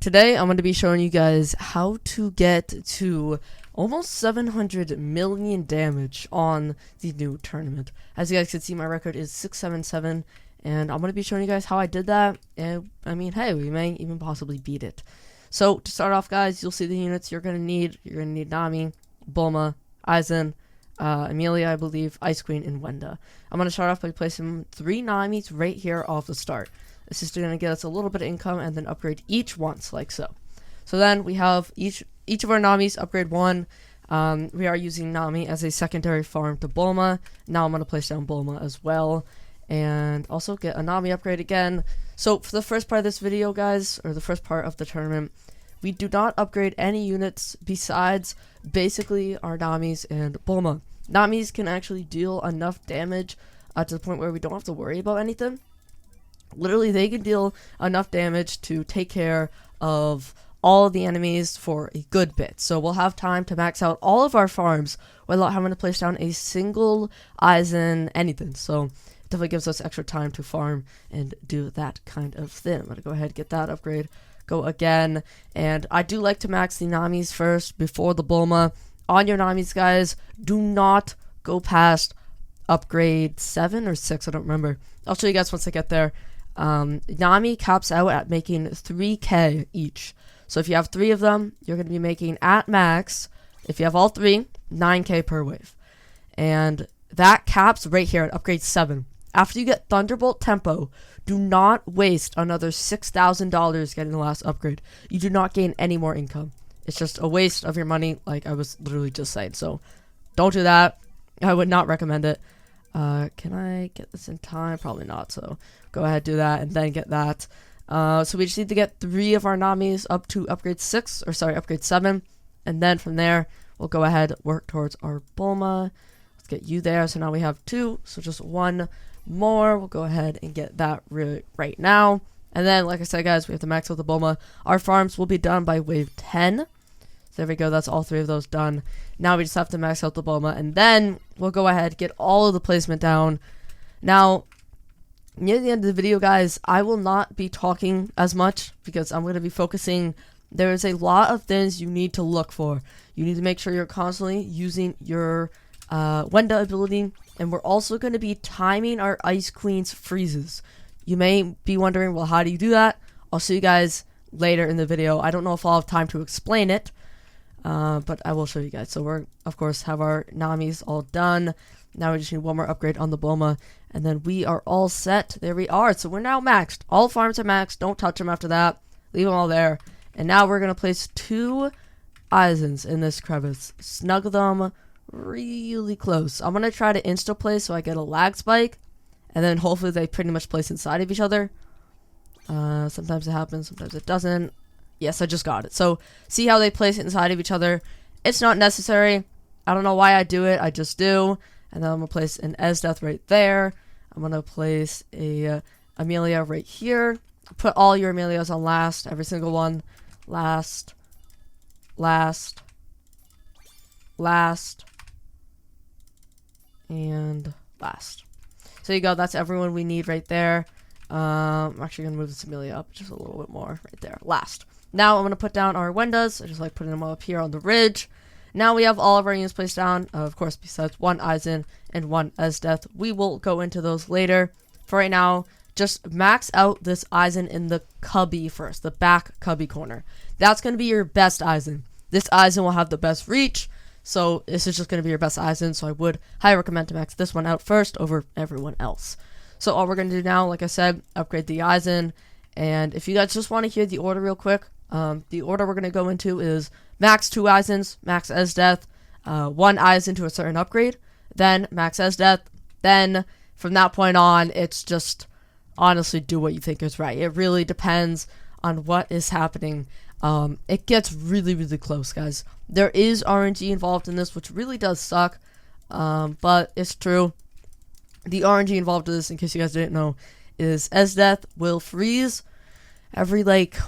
Today I'm going to be showing you guys how to get to almost 700 million damage on the new tournament. As you guys can see, my record is 677, and I'm going to be showing you guys how I did that, and I mean, hey, we may even possibly beat it. So to start off, guys, you'll see the units you're going to need. You're going to need Nami, Bulma, Aizen, Amelia, I believe, Ice Queen, and Wenda. I'm going to start off by placing 3 Namis right here off the start. This is going to get us a little bit of income and then upgrade each once, like so. So then we have each of our Namis upgrade 1. We are using Nami as a secondary farm to Bulma. Now I'm going to place down Bulma as well. And also get a Nami upgrade again. So for the first part of this video, guys, or the first part of the tournament, we do not upgrade any units besides basically our Namis and Bulma. Namis can actually deal enough damage to the point where we don't have to worry about anything. Literally, they can deal enough damage to take care of all of the enemies for a good bit. So we'll have time to max out all of our farms without having to place down a single Aizen anything. So it definitely gives us extra time to farm and do that kind of thing. I'm going to go ahead and get that upgrade. Go again. And I do like to max the Namis first before the Bulma. On your Namis, guys, do not go past upgrade 7 or 6. I don't remember. I'll show you guys once I get there. Nami caps out at making 3k each. So if you have 3 of them, you're going to be making at max, if you have all 3, 9k per wave. And that caps right here at upgrade 7. After you get Thunderbolt Tempo, do not waste another $6,000 getting the last upgrade. You do not gain any more income. It's just a waste of your money, like I was literally just saying. So don't do that. I would not recommend it. Can I get this in time? Probably not, so go ahead, do that, and then get that. So we just need to get 3 of our Namis up to upgrade 7, and then from there, we'll go ahead, work towards our Bulma. Let's get you there, so now we have 2, so just 1 more. We'll go ahead and get that right now. And then, like I said, guys, we have to max out the Bulma. Our farms will be done by wave 10. So there we go, that's all 3 of those done. Now we just have to max out the Bulma, and then we'll go ahead, get all of the placement down. Now, near the end of the video, guys, I will not be talking as much because I'm going to be focusing. There is a lot of things you need to look for. You need to make sure you're constantly using your Wenda ability, and we're also going to be timing our Ice Queen's freezes. You may be wondering, well, how do you do that? I'll see you guys later in the video. I don't know if I'll have time to explain it. But I will show you guys. So we're, of course, have our Namis all done. Now we just need 1 more upgrade on the Bulma. And then we are all set. There we are. So we're now maxed. All farms are maxed. Don't touch them after that. Leave them all there. And now we're going to place 2 Aizens in this crevice. Snug them really close. I'm going to try to insta-place so I get a lag spike. And then hopefully they pretty much place inside of each other. Sometimes it happens. Sometimes it doesn't. Yes, I just got it. So, see how they place it inside of each other? It's not necessary. I don't know why I do it. I just do. And then I'm going to place an Esdeath right there. I'm going to place a Amelia right here. Put all your Amelias on last. Every single one. Last. Last. Last. And last. So you go. That's everyone we need right there. I'm actually going to move this Amelia up just a little bit more right there. Last. Now I'm going to put down our Wendas. I just like putting them all up here on the ridge. Now we have all of our units placed down. Of course, besides 1 Aizen and 1 Esdeath. We will go into those later. For right now, just max out this Aizen in the cubby first. The back cubby corner. That's going to be your best Aizen. This Aizen will have the best reach. So this is just going to be your best Aizen. So I would highly recommend to max this one out first over everyone else. So all we're going to do now, like I said, upgrade the Aizen. And if you guys just want to hear the order real quick, the order we're going to go into is max 2 Aizens, max Esdeath, 1 Aizen to a certain upgrade, then max Esdeath. Then from that point on, it's just honestly do what you think is right. It really depends on what is happening. It gets really, really close, guys. There is RNG involved in this, which really does suck, but it's true. The RNG involved in this, in case you guys didn't know, is Esdeath will freeze every, like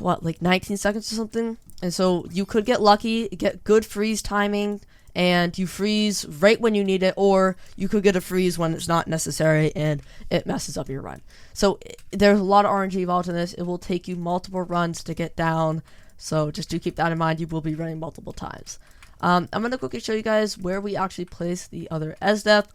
19 seconds or something. And so you could get lucky, get good freeze timing, and you freeze right when you need it, or you could get a freeze when it's not necessary and it messes up your run. So there's a lot of RNG involved in this. It will take you multiple runs to get down So just do keep that in mind. You will be running multiple times. I'm going to quickly show you guys where we actually place the other SDEath.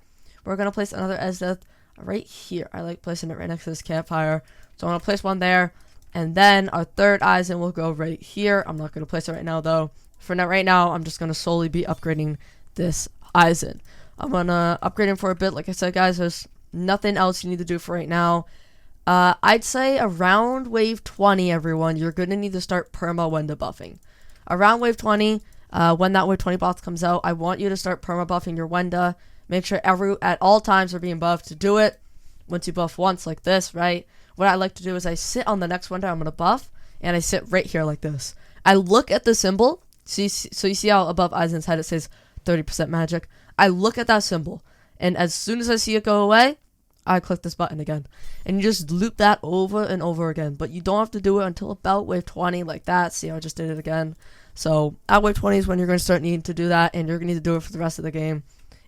We're going to place another SDEath right here. I like placing it right next to this campfire. So I'm going to place one there. And then our third Eisen will go right here. I'm not going to place it right now, though. For now, right now, I'm just going to solely be upgrading this Eisen. I'm going to upgrade him for a bit. Like I said, guys, there's nothing else you need to do for right now. I'd say around wave 20, everyone, you're going to need to start perma Wenda buffing. Around wave 20, when that wave 20 buff comes out, I want you to start perma buffing your Wenda. Make sure at all times are being buffed to do it. Once you buff once like this, right? What I like to do is I sit on the next Wenda I'm going to buff, and I sit right here like this. I look at the symbol. So you see how above Eisen's head it says 30% magic? I look at that symbol, and as soon as I see it go away, I click this button again. And you just loop that over and over again. But you don't have to do it until about wave 20 like that. See how I just did it again? So at wave 20 is when you're going to start needing to do that, and you're going to need to do it for the rest of the game.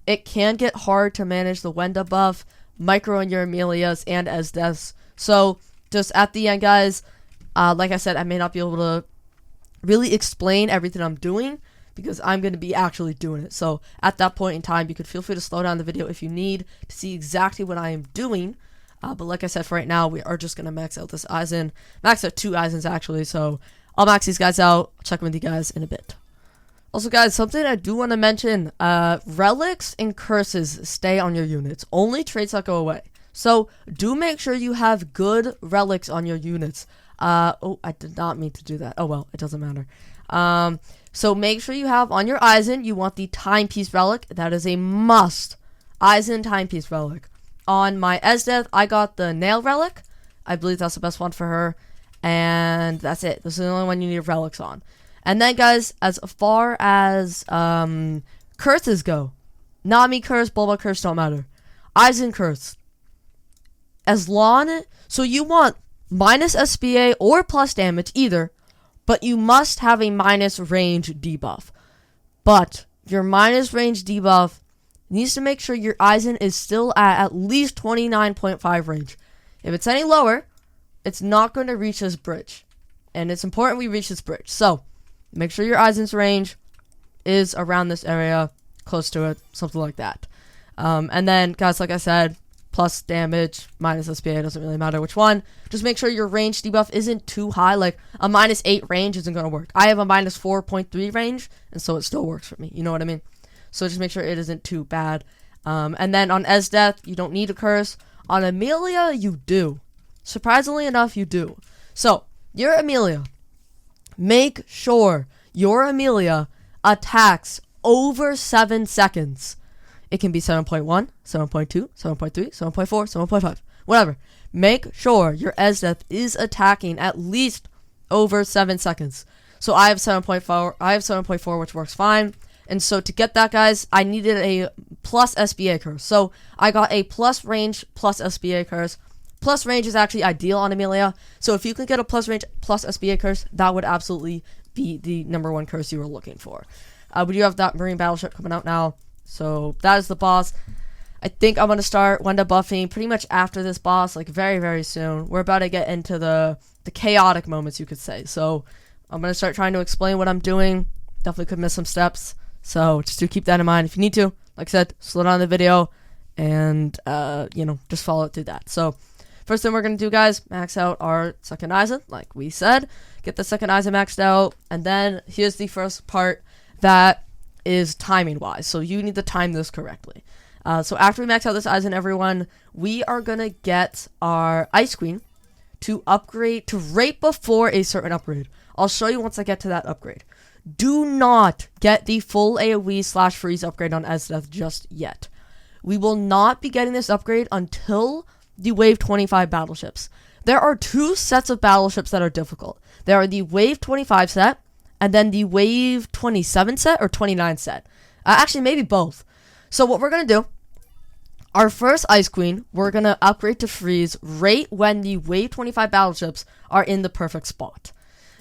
It can get hard to manage the Wenda buff, micro in your Amelias, and SDEaths. So just at the end, guys, like I said, I may not be able to really explain everything I'm doing because I'm going to be actually doing it. So at that point in time, you could feel free to slow down the video if you need to see exactly what I am doing. But like I said, for right now, we are just going to max out this Eisen. Max out 2 Eisens, actually. So I'll max these guys out. I'll check with you guys in a bit. Also, guys, something I do want to mention. Relics and curses stay on your units. Only traits that go away. So do make sure you have good relics on your units. Oh, I did not mean to do that. Oh, well, it doesn't matter. So make sure you have on your Eisen, you want the Timepiece Relic. That is a must. Eisen Timepiece Relic. On my SDEath, I got the Nail Relic. I believe that's the best one for her. And that's it. This is the only one you need relics on. And then, guys, as far as curses go, Nami curse, Bulma curse, don't matter. Eisen curse. So you want minus SPA or plus damage, either. But you must have a minus range debuff. But your minus range debuff needs to make sure your Eisen is still at least 29.5 range. If it's any lower, it's not going to reach this bridge. And it's important we reach this bridge. So, make sure your Eisen's range is around this area, close to it, something like that. And then, guys, like I said, plus damage, minus SPA, doesn't really matter which one. Just make sure your range debuff isn't too high. Like, a minus 8 range isn't going to work. I have a minus 4.3 range, and so it still works for me. You know what I mean? So just make sure it isn't too bad. And then on SDEath, you don't need a curse. On Amelia, you do. Surprisingly enough, you do. So, your Amelia, make sure your Amelia attacks over 7 seconds. It can be 7.1, 7.2, 7.3, 7.4, 7.5, whatever. Make sure your SDEath is attacking at least over 7 seconds. So I have 7.4. I have 7.4, which works fine. And so to get that, guys, I needed a plus SBA curse. So I got a plus range plus SBA curse. Plus range is actually ideal on Amelia. So if you can get a plus range plus SBA curse, that would absolutely be the #1 curse you were looking for. We do have that Marine Battleship coming out now. So that is the boss. I think I'm going to start Wenda buffing pretty much after this boss, like very, very soon. We're about to get into the chaotic moments, you could say. So I'm going to start trying to explain what I'm doing. Definitely could miss some steps. So just do keep that in mind. If you need to, like I said, slow down the video and, just follow it through that. So first thing we're going to do, guys, max out our second Eisen, like we said. Get the second Eisen maxed out. And then here's the first part that is timing-wise. So you need to time this correctly. So after we max out this Eisen, everyone, we are going to get our Ice Queen to upgrade to right before a certain upgrade. I'll show you once I get to that upgrade. Do not get the full AoE / freeze upgrade on SDEath just yet. We will not be getting this upgrade until the Wave 25 battleships. There are 2 sets of battleships that are difficult. There are the Wave 25 set, and then the Wave 27 set, or 29 set. Actually, maybe both. So what we're going to do, our first Ice Queen, we're going to upgrade to freeze right when the Wave 25 battleships are in the perfect spot.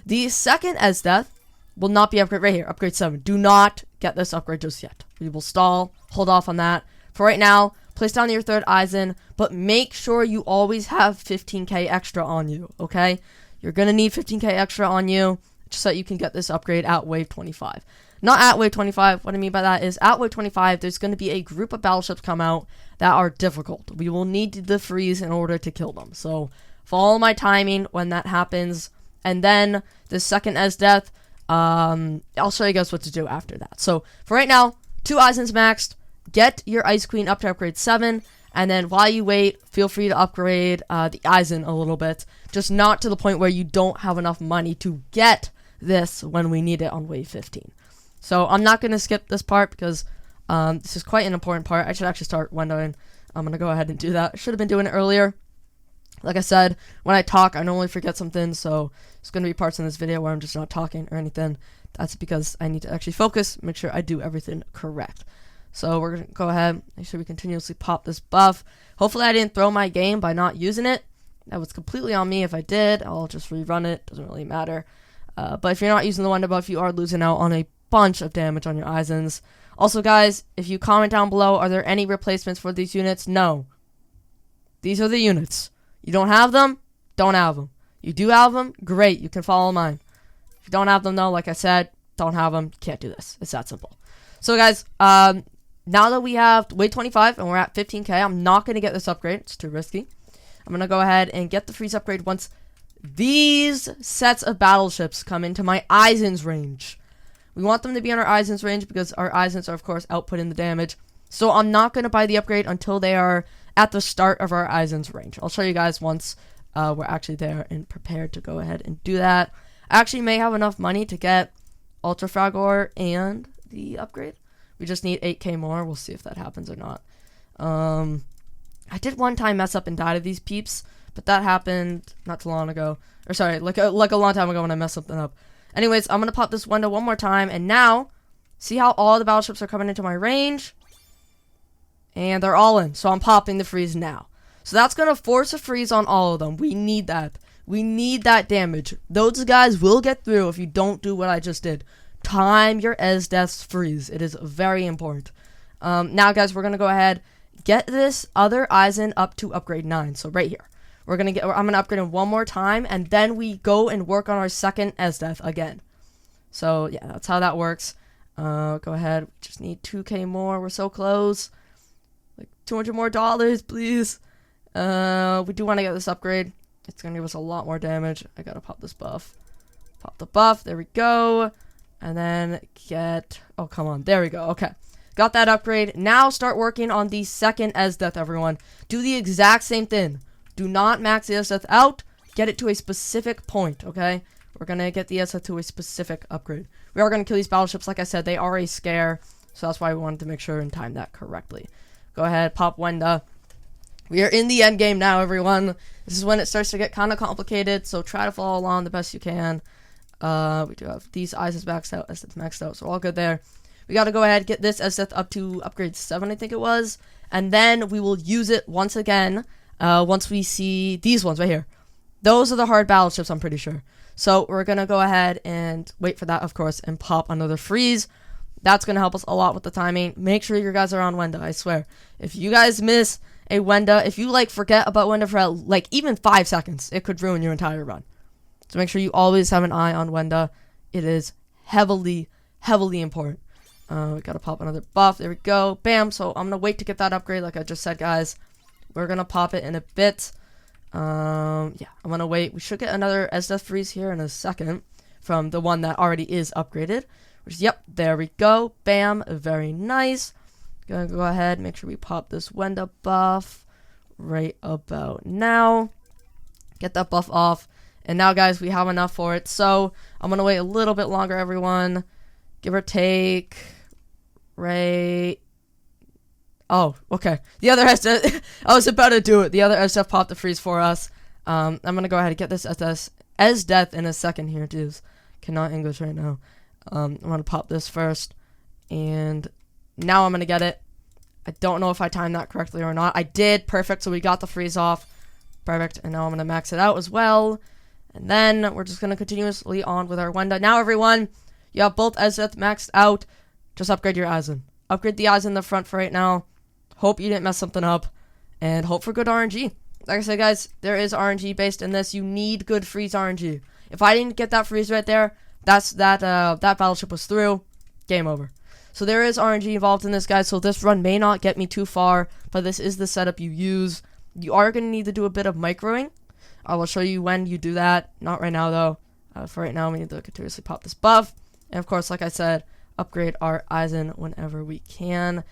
The second SDEath will not be upgrade right here, upgrade 7. Do not get this upgrade just yet. We will stall, hold off on that. For right now, place down your third Eisen, but make sure you always have 15k extra on you, okay? You're going to need 15k extra on you so that you can get this upgrade at wave 25. Not at wave 25. What I mean by that is at wave 25, there's going to be a group of battleships come out that are difficult. We will need the freeze in order to kill them. So follow my timing when that happens. And then the second Esdeath, I'll show you guys what to do after that. So for right now, 2 Eisens maxed. Get your Ice Queen up to upgrade 7. And then while you wait, feel free to upgrade the Eisen a little bit. Just not to the point where you don't have enough money to get this when we need it on wave 15. So I'm not going to skip this part because this is quite an important part. I should actually start windowing. I'm going to go ahead and do that. I should have been doing it earlier. Like I said, when I talk, I normally forget something. So there's going to be parts in this video where I'm just not talking or anything. That's because I need to actually focus, make sure I do everything correct. So we're going to go ahead, make sure we continuously pop this buff. Hopefully I didn't throw my game by not using it. That was completely on me. If I did, I'll just rerun it. Doesn't really matter. But if you're not using the Wonder buff, you are losing out on a bunch of damage on your Eisens. Also, guys, if you comment down below, are there any replacements for these units? No. These are the units. You don't have them? Don't have them. You do have them? Great. You can follow mine. If you don't have them, though, like I said, don't have them. Can't do this. It's that simple. So, guys, now that we have wave 25 and we're at 15k, I'm not going to get this upgrade. It's too risky. I'm going to go ahead and get the freeze upgrade once these sets of battleships come into my Eisens range. We want them to be in our Eisens range because our Eisens are, of course, outputting the damage. So I'm not going to buy the upgrade until they are at the start of our Eisens range. I'll show you guys once we're actually there and prepared to go ahead and do that. I actually may have enough money to get Ultra Fragor and the upgrade. We just need 8k more. We'll see if that happens or not. I did one time mess up and die to these peeps, but that happened not too long ago. Or sorry, like a long time ago when I messed something up. Anyways, I'm going to pop this window one more time, and now, see how all the battleships are coming into my range? And they're all in, so I'm popping the freeze now. So that's going to force a freeze on all of them. We need that. We need that damage. Those guys will get through if you don't do what I just did. Time your Esdeath's freeze. It is very important. Now, guys, we're going to go ahead, get this other Eisen up to upgrade 9. So right here. I'm going to upgrade him one more time, and then we go and work on our second Esdeath again. So, yeah, that's how that works. Go ahead. We just need 2k more. We're so close. Like, $200 more, please. We do want to get this upgrade. It's going to give us a lot more damage. I got to pop this buff. Pop the buff. There we go. And then get... Oh, come on. There we go. Okay. Got that upgrade. Now start working on the second Esdeath, everyone. Do the exact same thing. Do not max the Esdeath out. Get it to a specific point, okay? We're going to get the Esdeath to a specific upgrade. We are going to kill these battleships. Like I said, they are a scare. So that's why we wanted to make sure and time that correctly. Go ahead. Pop Wenda. We are in the end game now, everyone. This is when it starts to get kind of complicated. So try to follow along the best you can. We do have these Eisens maxed out. Esdeath maxed out. So we're all good there. We got to go ahead, get this Esdeath up to upgrade 7, I think it was. And then we will use it once again. Once we see these ones right here. Those are the hard battleships, I'm pretty sure. So we're going to go ahead and wait for that, of course, and pop another freeze. That's going to help us a lot with the timing. Make sure you guys are on Wenda, I swear. If you guys miss a Wenda, if you, like, forget about Wenda for, like, even 5 seconds, it could ruin your entire run. So make sure you always have an eye on Wenda. It is heavily, heavily important. We got to pop another buff. There we go. Bam. So I'm going to wait to get that upgrade, like I just said, guys. We're going to pop it in a bit. Yeah, I'm going to wait. We should get another Esdeath freeze here in a second from the one that already is upgraded. Which is, yep, there we go. Bam. Very nice. Going to go ahead, make sure we pop this Wenda buff right about now. Get that buff off. And now, guys, we have enough for it. So I'm going to wait a little bit longer, everyone. Give or take. Right. Oh, okay. The other Esdeath, I was about to do it. The other Esdeath popped the freeze for us. I'm going to go ahead and get this Esdeath in a second here, dudes. Cannot English right now. I'm going to pop this first. And now I'm going to get it. I don't know if I timed that correctly or not. I did. Perfect. So we got the freeze off. Perfect. And now I'm going to max it out as well. And then we're just going to continuously on with our Wenda. Now, everyone, you have both Esdeath maxed out. Just upgrade your Eisen. Upgrade the Eisen in the front for right now. Hope you didn't mess something up, and hope for good RNG. Like I said, guys, there is RNG based in this. You need good freeze RNG. If I didn't get that freeze right there, that battleship was through. Game over. So there is RNG involved in this, guys, so this run may not get me too far, but this is the setup you use. You are going to need to do a bit of microing. I will show you when you do that. Not right now, though. For right now, we need to continuously pop this buff. And, of course, like I said, upgrade our Eisen whenever we can.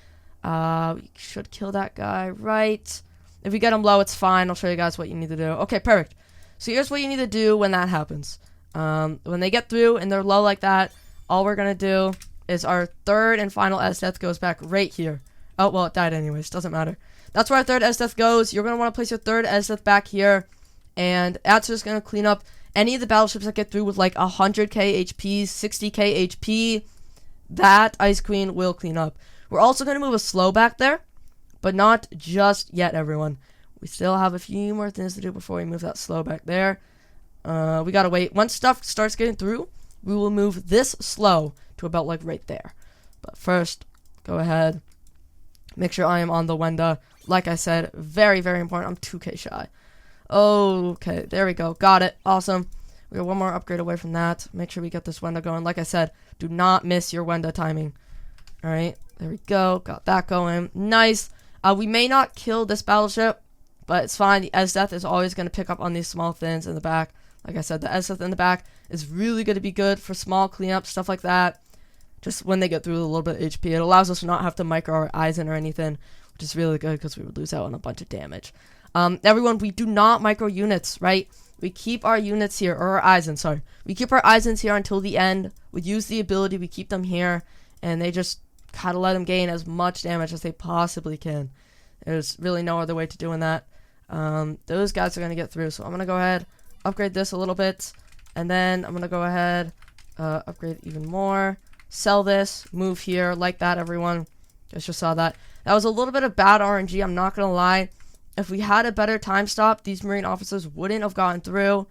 We should kill that guy, right? If we get him low, it's fine. I'll show you guys what you need to do. Okay, perfect. So here's what you need to do when that happens. When they get through and they're low like that, all we're going to do is our third and final S-Death goes back right here. Oh, well, it died anyways. Doesn't matter. That's where our third S-Death goes. You're going to want to place your third S-Death back here. And that's just going to clean up any of the battleships that get through with like 100k HP, 60k HP. That Ice Queen will clean up. We're also going to move a slow back there. But not just yet, everyone. We still have a few more things to do before we move that slow back there. We got to wait. Once stuff starts getting through, we will move this slow to about like right there. But first, go ahead. Make sure I am on the Wenda. Like I said, very, very important. I'm 2k shy. Okay, there we go. Got it. Awesome. We got one more upgrade away from that. Make sure we get this Wenda going. Like I said, do not miss your Wenda timing. Alright, there we go. Got that going. Nice. We may not kill this battleship, but it's fine. The S-Death is always going to pick up on these small thins in the back. Like I said, the S-Death in the back is really going to be good for small cleanup, stuff like that. Just when they get through a little bit of HP. It allows us to not have to micro our Eisen or anything, which is really good because we would lose out on a bunch of damage. Everyone, we do not micro units, right? We keep our units here, or our Eisen, sorry. We keep our Eisens here until the end. We use the ability, we keep them here, and they just gotta let them gain as much damage as they possibly can. There's really no other way to doing that. Those guys are gonna get through, so I'm gonna go ahead, upgrade this a little bit, and then I'm gonna go ahead, upgrade even more, sell this, move here, like that, everyone. Just saw that. That was a little bit of bad RNG, I'm not gonna lie. If we had a better time stop, these Marine officers wouldn't have gotten through,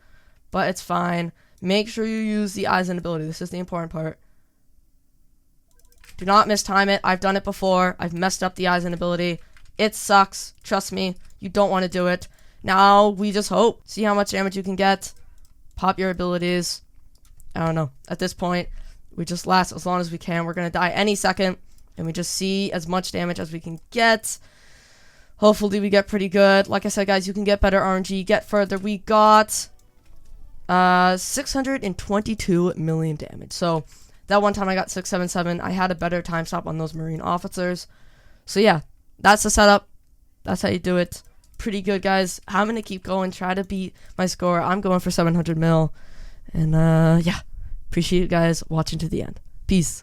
but it's fine. Make sure you use the Eisen ability. This is the important part. Do not mistime it. I've done it before. I've messed up the Eisen ability. It sucks. Trust me. You don't want to do it. Now, we just hope. See how much damage you can get. Pop your abilities. I don't know. At this point, we just last as long as we can. We're going to die any second, and we just see as much damage as we can get. Hopefully we get pretty good. Like I said, guys, you can get better RNG, get further. We got 622 million damage. So that one time I got 677. I had a better time stop on those Marine officers. So yeah, that's the setup. That's how you do it. Pretty good, guys. I'm going to keep going, try to beat my score. I'm going for 700 mil. And yeah, appreciate you guys watching to the end. Peace.